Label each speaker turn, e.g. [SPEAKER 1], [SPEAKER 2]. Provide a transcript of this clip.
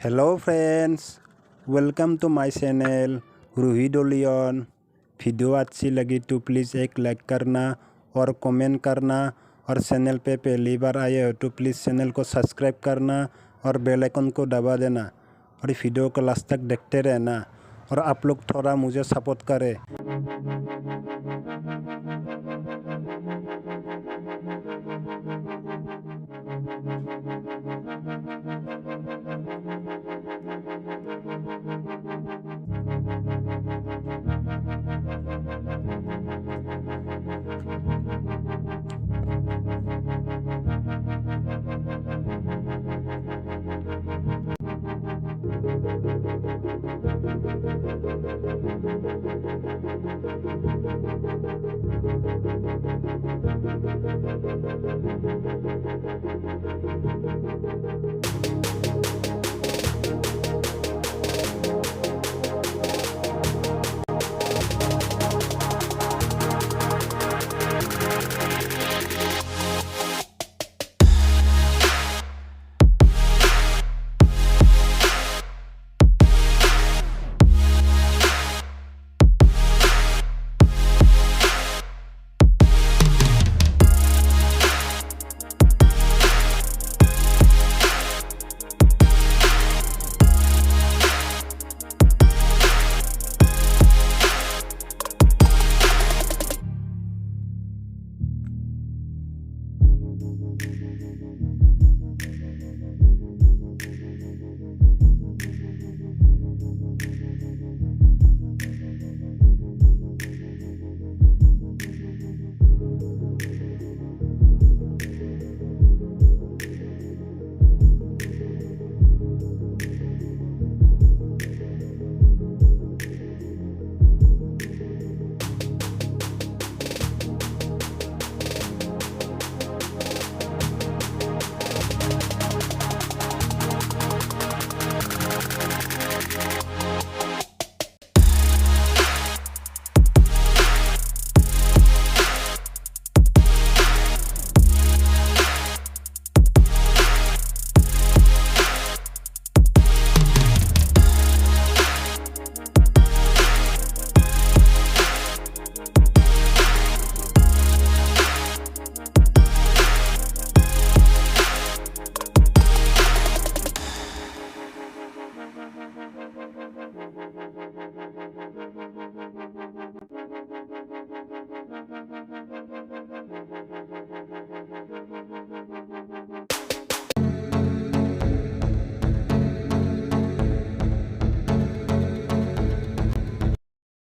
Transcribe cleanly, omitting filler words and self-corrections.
[SPEAKER 1] Hello friends, welcome to my channel Ruhi Dolian. Video अच्छी लगी तो प्लीज़ एक लाइक करना और कमेंट करना, और चैनल पे पहली बार आए हो तो प्लीज़ चैनल को सब्सक्राइब करना और बेल आइकन को दबा देना, और वीडियो को लास्ट तक देखते रहना, और आप लोग थोड़ा मुझे सपोर्ट करें।